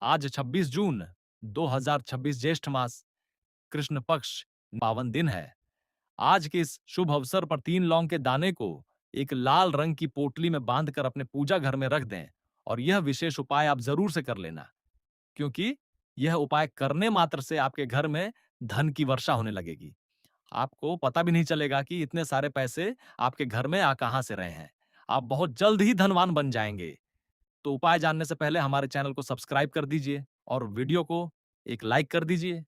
आज 26 जून 2026 ज्येष्ठ मास कृष्ण पक्ष पावन दिन है। आज के इस शुभ अवसर पर 3 लौंग के दाने को एक लाल रंग की पोटली में बांधकर अपने पूजा घर में रख दें और यह विशेष उपाय आप जरूर से कर लेना, क्योंकि यह उपाय करने मात्र से आपके घर में धन की वर्षा होने लगेगी। आपको पता भी नहीं चलेगा कि इतने सारे पैसे आपके घर में आ कहां से रहे हैं। आप बहुत जल्द ही धनवान बन जाएंगे। तो उपाय जानने से पहले हमारे चैनल को सब्सक्राइब कर दीजिए और वीडियो को एक लाइक कर दीजिए।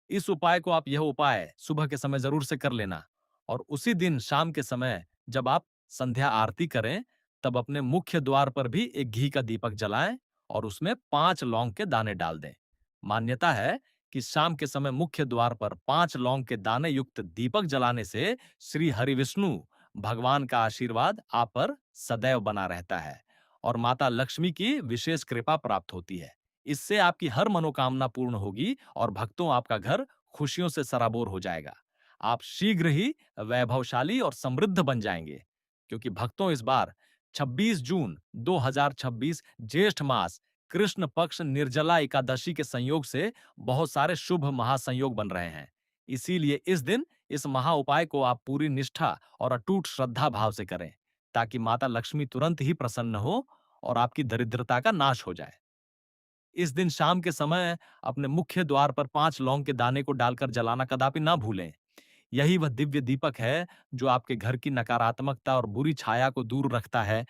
इस उपाय को आप यह उपाय सुबह के समय जरूर से कर लेना और उसी दिन शाम के समय जब आप संध्या आरती करें, तब अपने मुख्य द्वार पर भी एक घी का दीपक जलाएं और उसमें 5 लौंग के दाने डाल दें। मान्यता है कि शाम के समय मुख्य द्वार पर 5 लौंग के दाने युक्त दीपक जलाने से श्री हरि विष्णु भगवान का आशीर्वाद आप पर सदैव बना रहता है और माता लक्ष्मी की विशेष कृपा प्राप्त होती है। इससे आपकी हर मनोकामना पूर्ण होगी और भक्तों आपका घर खुशियों से सराबोर हो जाएगा। आप शीघ्र ही वैभवशाली और समृद्ध बन जाएंगे, क्योंकि भक्तों इस बार 26 जून 2026 ज्येष्ठ मास कृष्ण पक्ष निर्जला एकादशी के संयोग से बहुत सारे शुभ महासंयोग बन रहे हैं। इसीलिए इस दिन इस महा उपाय को आप पूरी निष्ठा और अटूट श्रद्धा भाव से करें, ताकि माता लक्ष्मी तुरंत ही प्रसन्न हो और आपकी दरिद्रता का नाश हो जाए। इस दिन शाम के समय अपने मुख्य द्वार पर 5 लौंग के दाने को डालकर जलाना कदापि ना भूलें। यही वह दिव्य दीपक है जो आपके घर की नकारात्मकता और बुरी छाया को दूर रखता है,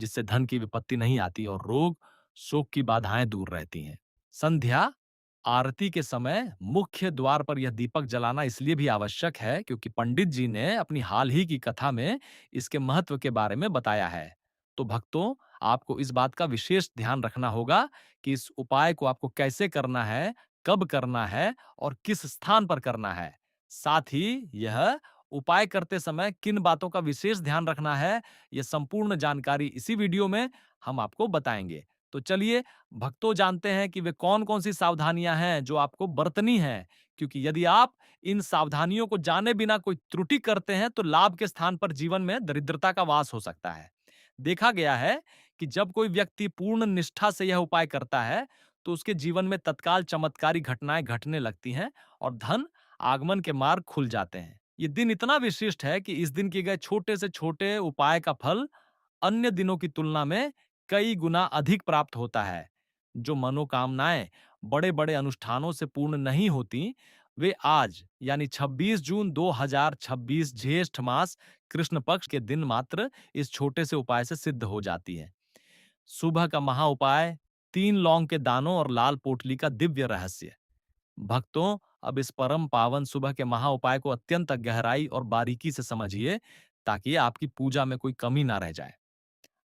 जिससे धन की विपत्ति नहीं आती और रोग, शोक की बाधाएं दूर रहती हैं। संध्या आरती के समय मुख्य द्वार पर यह दीपक जलाना इसलिए भी आवश्यक है क्योंकि पंडित जी ने अपनी हाल ही की कथा में इसके महत्व के बारे में बताया है। तो भक्तों, आपको इस बात का विशेष ध्यान रखना होगा कि इस उपाय को आपको कैसे करना है, कब करना है और किस स्थान पर करना है। साथ ही यह उपाय करते समय किन बातों का विशेष ध्यान रखना है, यह संपूर्ण जानकारी इसी वीडियो में हम आपको बताएंगे। तो चलिए भक्तों, जानते हैं कि वे कौन-कौन सी सावधानियां हैं जो आपको बरतनी हैं, क्योंकि यदि आप इन सावधानियों को जाने बिना कोई त्रुटि करते हैं तो लाभ के स्थान पर जीवन में दरिद्रता का वास हो सकता है। देखा गया है कि जब कोई व्यक्ति पूर्ण निष्ठा से यह उपाय करता है, तो उसके जीवन में तत्काल चमत्कारी घटनाएं घटने लगती हैं और धन आगमन के मार्ग खुल जाते हैं। ये दिन इतना विशिष्ट है कि इस दिन किए गए छोटे से छोटे उपाय का फल अन्य दिनों की तुलना में कई गुना अधिक प्राप्त होता है। जो मनोकामनाएं बड़े-बड़े अनुष्ठानों से पूर्ण नहीं होती, वे आज यानी 26 जून 2026 ज्येष्ठ मास कृष्ण पक्ष के दिन मात्र इस छोटे से उपाय से सिद्ध हो जाती है। सुबह का महा उपाय, 3 लौंग के दानों और लाल पोटली का दिव्य रहस्य। भक्तों, अब इस परम पावन सुबह के महा उपाय को अत्यंत गहराई और बारीकी से समझिए, ताकि आपकी पूजा में कोई कमी ना रह जाए।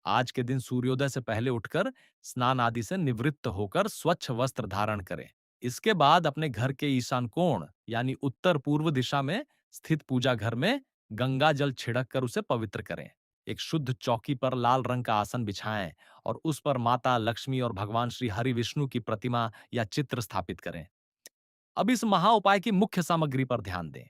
आज के दिन सूर्योदय से पहले उठकर स्नान आदि से निवृत्त होकर स्वच्छ वस्त्र धारण करें। इसके बाद अपने घर के ईशान कोण यानी उत्तर पूर्व दिशा में स्थित पूजा घर में गंगा जल छिड़क कर उसे पवित्र करें। एक शुद्ध चौकी पर लाल रंग का आसन बिछाएं और उस पर माता लक्ष्मी और भगवान श्री हरि विष्णु की प्रतिमा या चित्र स्थापित करें। अब इस महा उपाय की मुख्य सामग्री पर ध्यान दें।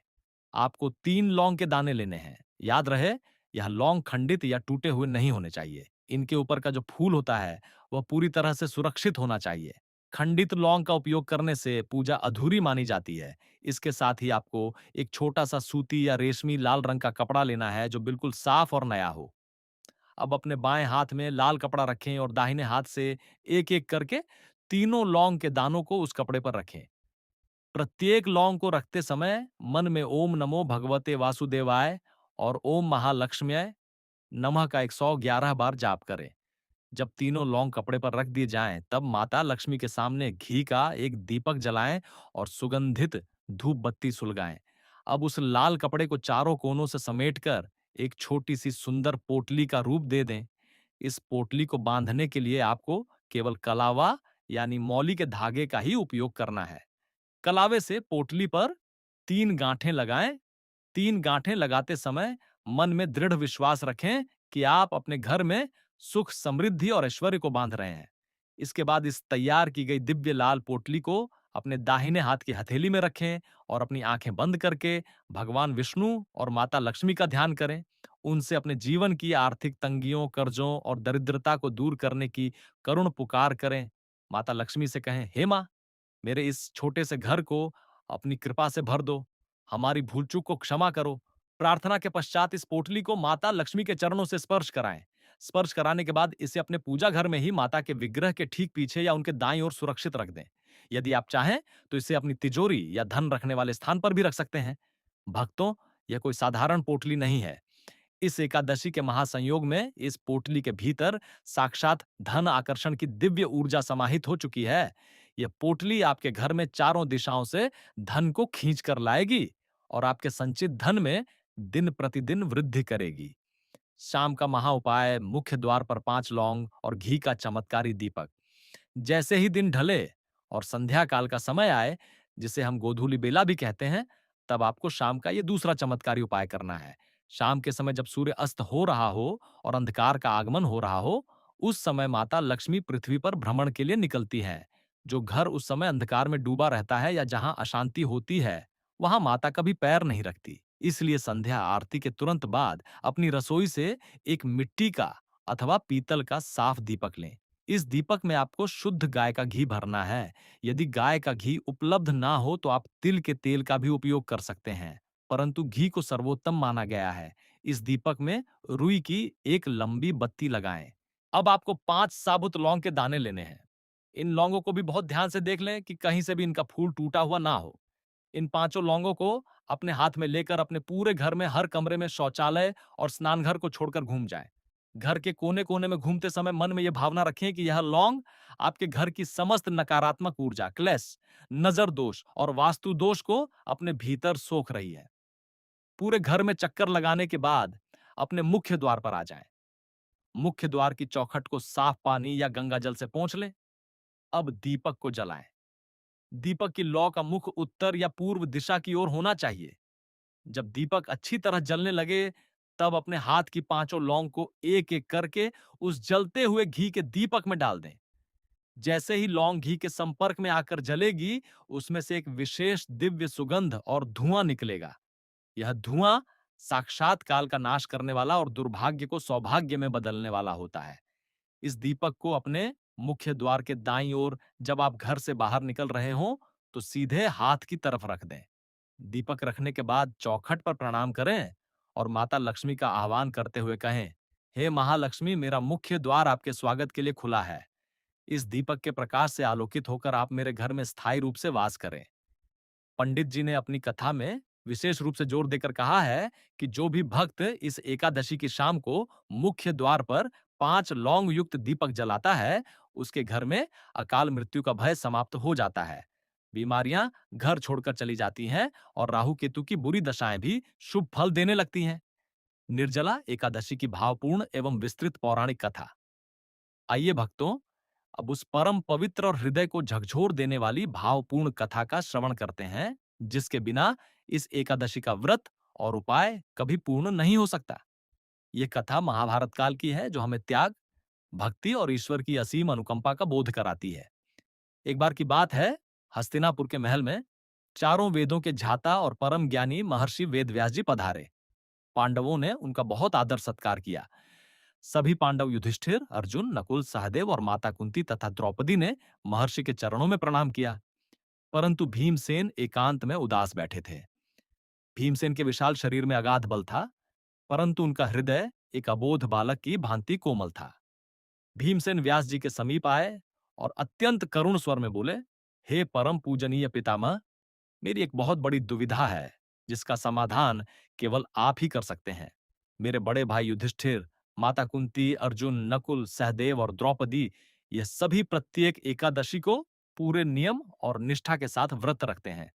आपको 3 लौंग के दाने लेने हैं। याद रहे, यह लौंग खंडित या टूटे हुए नहीं होने चाहिए। इनके ऊपर का जो फूल होता है, वह पूरी तरह से सुरक्षित होना चाहिए। खंडित लौंग का उपयोग करने से पूजा अधूरी मानी जाती है। इसके साथ ही आपको एक छोटा सा सूती या रेशमी लाल रंग का कपड़ा लेना है जो बिल्कुल साफ और नया हो। अब अपने बाएं हाथ में लाल कपड़ा रखें और दाहिने हाथ से एक-एक करके तीनों लौंग के दानों को उस कपड़े पर रखें। प्रत्येक लौंग को रखते समय मन में ओम नमो भगवते वासुदेवाय और ओम महालक्ष्म्याय नमः का 111 बार जाप करें। जब तीनों लौंग कपड़े पर रख दिए जाएं, तब माता लक्ष्मी के सामने घी का एक दीपक जलाएं और सुगंधित धूप बत्ती सुलगाएं। अब उस लाल कपड़े को चारों कोनों से समेटकर एक छोटी सी सुंदर पोटली का रूप दे दें। इस पोटली को बांधने के लिए आपको केवल कलावा यानी मौली के धागे का ही उपयोग करना है। कलावे से पोटली पर 3 गांठें लगाएं। 3 गांठें लगाते समय मन में दृढ़ विश्वास रखें कि आप अपने घर में सुख, समृद्धि और ऐश्वर्य को बांध रहे हैं। इसके बाद इस तैयार की गई दिव्य लाल पोटली को अपने दाहिने हाथ की हथेली में रखें और अपनी आंखें बंद करके भगवान विष्णु और माता लक्ष्मी का ध्यान करें। उनसे अपने जीवन की आर्थिक तंगियों, कर्जों और दरिद्रता को दूर करने की करुण पुकार करें। माता लक्ष्मी से कहें, हे माँ, मेरे इस छोटे से घर को अपनी कृपा से भर दो, हमारी भूल चूक को क्षमा करो। प्रार्थना के पश्चात इस पोटली को माता लक्ष्मी के चरणों से स्पर्श कराएं। स्पर्श कराने के बाद इसे अपने पूजा घर में ही माता के विग्रह के ठीक पीछे या उनके दाईं ओर सुरक्षित रख दें। यदि आप चाहें तो इसे अपनी तिजोरी या धन रखने वाले स्थान पर भी रख सकते हैं। भक्तों, यह कोई साधारण पोटली नहीं है। इस एकादशी के महासंयोग में इस पोटली के भीतर साक्षात धन आकर्षण की दिव्य ऊर्जा समाहित हो चुकी है। यह पोटली आपके घर में चारों दिशाओं से धन को खींच कर लाएगी और आपके संचित धन में दिन प्रतिदिन वृद्धि करेगी। शाम का महा उपाय: मुख्य द्वार पर 5 लौंग और घी का चमत्कारी दीपक। जैसे ही दिन ढले और संध्या काल का समय आए, जिसे हम गोधूलि बेला भी कहते हैं, तब आपको शाम का ये दूसरा चमत्कारी उपाय करना है। शाम के समय जब सूर्य अस्त हो रहा हो और अंधकार का आगमन हो रहा हो, उस समय माता लक्ष्मी पृथ्वी पर भ्रमण के लिए निकलती हैं। जो घर उस समय अंधकार में डूबा रहता है या जहां अशांति होती है, वहां माता कभी पैर नहीं रखती। इसलिए संध्या आरती के तुरंत बाद अपनी रसोई से एक मिट्टी का अथवा पीतल का साफ दीपक लें। इस दीपक में आपको शुद्ध गाय का घी भरना है। यदि गाय का घी उपलब्ध ना हो तो आप तिल के तेल का भी उपयोग कर सकते हैं, परंतु घी को सर्वोत्तम माना गया है। इस दीपक में रुई की एक लंबी बत्ती लगाएं। अब आपको 5 साबुत लौंग के दाने लेने हैं। इन लौंगों को भी बहुत ध्यान से देख लें कि कहीं से भी इनका फूल टूटा हुआ ना हो। इन 5 लौंगों को अपने हाथ में लेकर अपने पूरे घर में हर कमरे में शौचालय और स्नानघर को छोड़कर घूम जाएं। घर के कोने कोने में घूमते समय मन में यह भावना रखें कि यह लौंग आपके घर की समस्त नकारात्मक ऊर्जा, क्लेश, नजर दोष और वास्तु दोष को अपने भीतर सोख रही है। पूरे घर में चक्कर लगाने के बाद अपने मुख्य द्वार पर आ जाएं। मुख्य द्वार की चौखट को साफ पानी या गंगा जल से पोंछ लें। अब दीपक को जलाएं। दीपक की लौ का मुख उत्तर या पूर्व दिशा की ओर होना चाहिए। जब दीपक अच्छी तरह जलने लगे, तब अपने हाथ की 5 लौंग को एक एक करके उस जलते हुए घी के दीपक में डाल दें। जैसे ही लौंग घी के संपर्क में आकर जलेगी, उसमें से एक विशेष दिव्य सुगंध और धुआं निकलेगा। यह धुआं साक्षात काल का नाश करने वाला और दुर्भाग्य को सौभाग्य में बदलने वाला होता है। इस दीपक को अपने मुख्य द्वार के दाईं ओर जब आप घर से बाहर निकल रहे हों, तो सीधे हाथ की तरफ रख दें। दीपक रखने के बाद चौखट पर प्रणाम करें और माता लक्ष्मी का आह्वान करते हुए कहें, हे महालक्ष्मी, मेरा मुख्य द्वार आपके स्वागत के लिए खुला है। इस दीपक के प्रकाश से आलोकित होकर आप मेरे घर में स्थायी रूप से वास करें। पंडित जी ने अपनी कथा में विशेष रूप से जोर देकर कहा है कि जो भी भक्त इस एकादशी की शाम को मुख्य द्वार पर 5 लौंग युक्त दीपक जलाता है, उसके घर में अकाल मृत्यु का भय समाप्त हो जाता है। बीमारियां घर छोड़कर चली जाती हैं और राहु केतु की बुरी दशाएं भी शुभ फल देने लगती हैं। निर्जला एकादशी की भावपूर्ण एवं विस्तृत पौराणिक कथा। आइए भक्तों, अब उस परम पवित्र और हृदय को झकझोर देने वाली भावपूर्ण कथा का श्रवण करते हैं, जिसके बिना इस एकादशी का व्रत और उपाय कभी पूर्ण नहीं हो सकता। यह कथा महाभारत काल की है, जो हमें त्याग, भक्ति और ईश्वर की असीम अनुकंपा का बोध कराती है। एक बार की बात है, हस्तिनापुर के महल में चारों वेदों के झाता और परम ज्ञानी महर्षि वेदव्यास जी पधारे। पांडवों ने उनका बहुत आदर सत्कार किया। सभी पांडव युधिष्ठिर, अर्जुन, नकुल, सहदेव और माता कुंती तथा द्रौपदी ने महर्षि के चरणों में प्रणाम किया, परंतु भीमसेन एकांत में उदास बैठे थे। भीमसेन के विशाल शरीर में अगाध बल था, परंतु उनका हृदय एक अबोध बालक की भांति कोमल था। भीमसेन व्यास जी के समीप आए और अत्यंत करुण स्वर में बोले, हे परम पूजनीय पितामह, मेरी एक बहुत बड़ी दुविधा है, जिसका समाधान केवल आप ही कर सकते हैं। मेरे बड़े भाई युधिष्ठिर, माता कुंती, अर्जुन, नकुल, सहदेव और द्रौपदी, ये सभी प्रत्येक एकादशी को पूरे नियम और निष्ठा के साथ व्रत रखते हैं।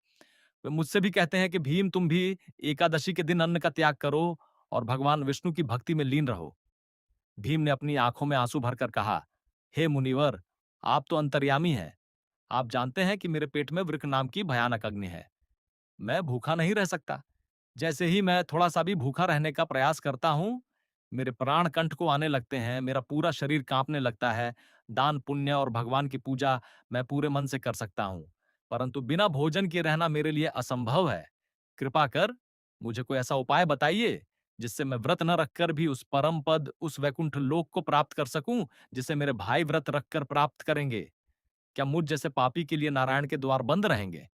वे मुझसे भी कहते हैं कि भीम, तुम भी एकादशी के दिन अन्न का त्याग करो और भगवान विष्णु की भक्ति में लीन रहो। भीम ने अपनी आंखों में आंसू भरकर कहा, हे मुनिवर, आप तो अंतर्यामी हैं। आप जानते हैं कि मेरे पेट में वृक नाम की भयानक अग्नि है। मैं भूखा नहीं रह सकता। जैसे ही मैं थोड़ा सा भी भूखा रहने का प्रयास करता हूं, मेरे प्राण कंठ को आने लगते हैं, मेरा पूरा शरीर कांपने लगता है। दान पुण्य और भगवान की पूजा मैं पूरे मन से कर सकता हूं, परंतु बिना भोजन के रहना मेरे लिए असंभव है। कृपा कर मुझे कोई ऐसा उपाय बताइए जिससे मैं व्रत न रखकर भी उस परम पद, उस वैकुंठ लोक को प्राप्त कर सकूं, जिसे मेरे भाई व्रत रखकर प्राप्त करेंगे। क्या मुझ जैसे पापी के लिए नारायण के द्वार बंद रहेंगे?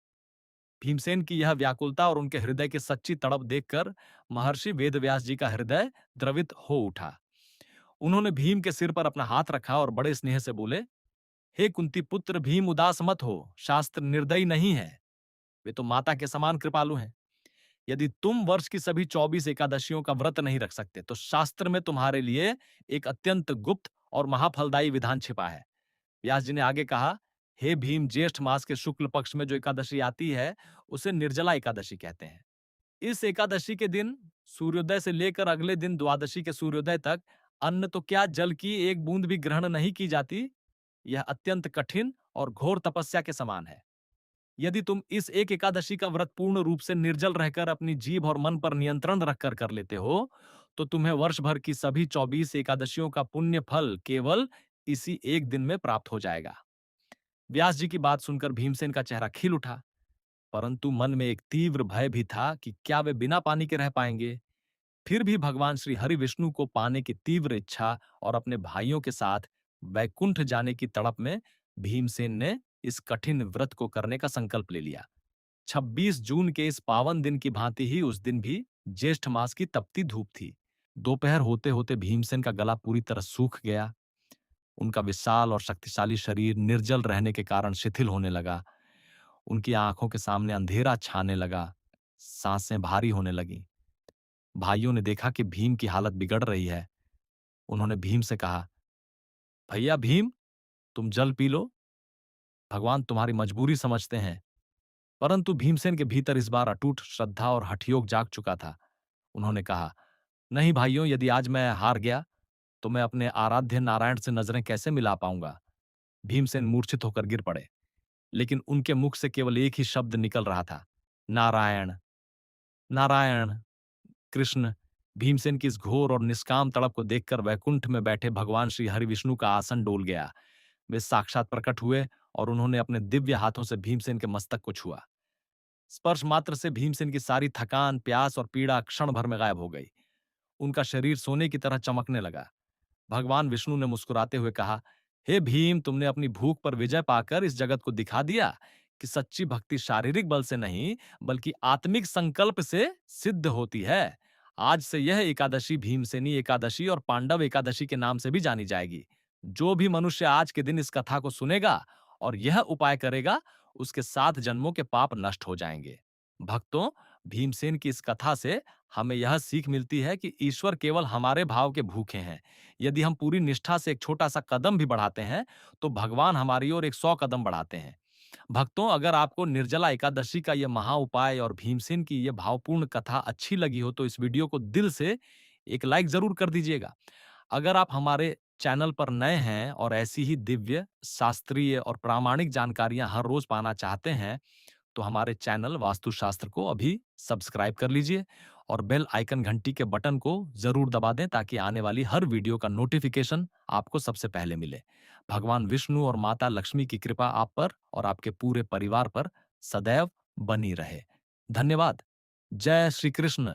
भीमसेन की यह व्याकुलता और उनके हृदय की सच्ची तड़प देखकर महर्षि वेदव्यास जी का हृदय द्रवित हो उठा। उन्होंने भीम के सिर पर अपना हाथ रखा और बड़े स्नेह से बोले, हे कुंती पुत्र भीम, उदास मत हो। शास्त्र निर्दयी नहीं है, वे तो माता के समान कृपालु हैं। यदि तुम वर्ष की सभी 24 एकादशियों का व्रत नहीं रख सकते, तो शास्त्र में तुम्हारे लिए एक अत्यंत गुप्त और महाफलदायी विधान छिपा है। व्यास जी ने आगे कहा, हे भीम, ज्येष्ठ मास के शुक्ल पक्ष में जो एकादशी आती है, उसे निर्जला एकादशी कहते हैं। इस एकादशी के दिन सूर्योदय से लेकर अगले दिन द्वादशी के सूर्योदय तक अन्न तो क्या, जल की एक बूंद भी ग्रहण नहीं की जाती। यह अत्यंत कठिन और घोर तपस्या के समान है। यदि तुम इस एक एकादशी का व्रत पूर्ण रूप से निर्जल रहकर अपनी जीभ और मन पर नियंत्रण रखकर कर लेते हो, तो तुम्हें वर्ष भर की सभी 24 एकादशियों का पुण्य फल केवल इसी एक दिन में प्राप्त हो जाएगा। व्यास जी की बात सुनकर भीमसेन का चेहरा खिल उठा, परंतु मन में एक तीव्र भय भी था कि क्या वे बिना पानी के रह पाएंगे। फिर भी भगवान श्री हरि विष्णु को पाने की तीव्र इच्छा और अपने भाइयों के साथ वैकुंठ जाने की तड़प में भीमसेन ने इस कठिन व्रत को करने का संकल्प ले लिया। 26 जून के इस पावन दिन की भांति ही उस दिन भी ज्येष्ठ मास की तपती धूप थी। दोपहर होते होते भीमसेन का गला पूरी तरह सूख गया। उनका विशाल और शक्तिशाली शरीर निर्जल रहने के कारण शिथिल होने लगा। उनकी आंखों के सामने अंधेरा छाने लगा, सांसें भारी होने लगीं। भाइयों ने देखा कि भीम की हालत बिगड़ रही है। उन्होंने भीम से कहा, भैया भीम, तुम जल पी लो, भगवान तुम्हारी मजबूरी समझते हैं। परंतु भीमसेन के भीतर इस बार अटूट श्रद्धा और हठयोग जाग चुका था। उन्होंने कहा, नहीं भाइयों, यदि आज मैं हार गया तो मैं अपने आराध्य नारायण से नजरें कैसे मिला पाऊंगा। भीमसेन मूर्छित होकर गिर पड़े, लेकिन उनके मुख से केवल एक ही शब्द निकल रहा था, नारायण, नारायण। कृष्ण। भीमसेन की इस घोर और निष्काम तड़प को देखकर वैकुंठ में बैठे भगवान श्री हरि विष्णु का आसन डोल गया। वे साक्षात प्रकट हुए और उन्होंने अपने दिव्य हाथों से भीमसेन के मस्तक को छुआ। स्पर्श मात्र से भीमसेन की सारी थकान, प्यास और पीड़ा क्षण भर में गायब हो गई। उनका शरीर सोने की तरह चमकने लगा। भगवान विष्णु ने मुस्कुराते हुए कहा, हे भीम, तुमने अपनी भूख पर विजय पाकर इस जगत को दिखा दिया कि सच्ची भक्ति शारीरिक बल से नहीं, बल्कि आत्मिक संकल्प से सिद्ध होती है। आज से यह एकादशी भीमसेनी एकादशी और पांडव एकादशी के नाम से भी जानी जाएगी। जो भी मनुष्य आज के दिन इस कथा को सुनेगा और यह उपाय करेगा, उसके 7 जन्मों के पाप नष्ट हो जाएंगे। भक्तों, भीमसेन की इस कथा से हमें यह सीख मिलती है कि ईश्वर केवल हमारे भाव के भूखे हैं। यदि हम पूरी निष्ठा से एक छोटा सा कदम भी बढ़ाते हैं, तो भगवान हमारी ओर एक 100 कदम बढ़ाते हैं। भक्तों, अगर आपको निर्जला एकादशी का यह महा उपाय और भीमसेन की यह भावपूर्ण कथा अच्छी लगी हो, तो इस वीडियो को दिल से एक लाइक जरूर कर दीजिएगा। अगर आप हमारे चैनल पर नए हैं और ऐसी ही दिव्य, शास्त्रीय और प्रामाणिक जानकारियां हर रोज पाना चाहते हैं, तो हमारे चैनल वास्तुशास्त्र को अभी सब्सक्राइब कर लीजिए और बेल आइकन घंटी के बटन को जरूर दबा दें, ताकि आने वाली हर वीडियो का नोटिफिकेशन आपको सबसे पहले मिले। भगवान विष्णु और माता लक्ष्मी की कृपा आप पर और आपके पूरे परिवार पर सदैव बनी रहे। धन्यवाद। जय श्री कृष्ण।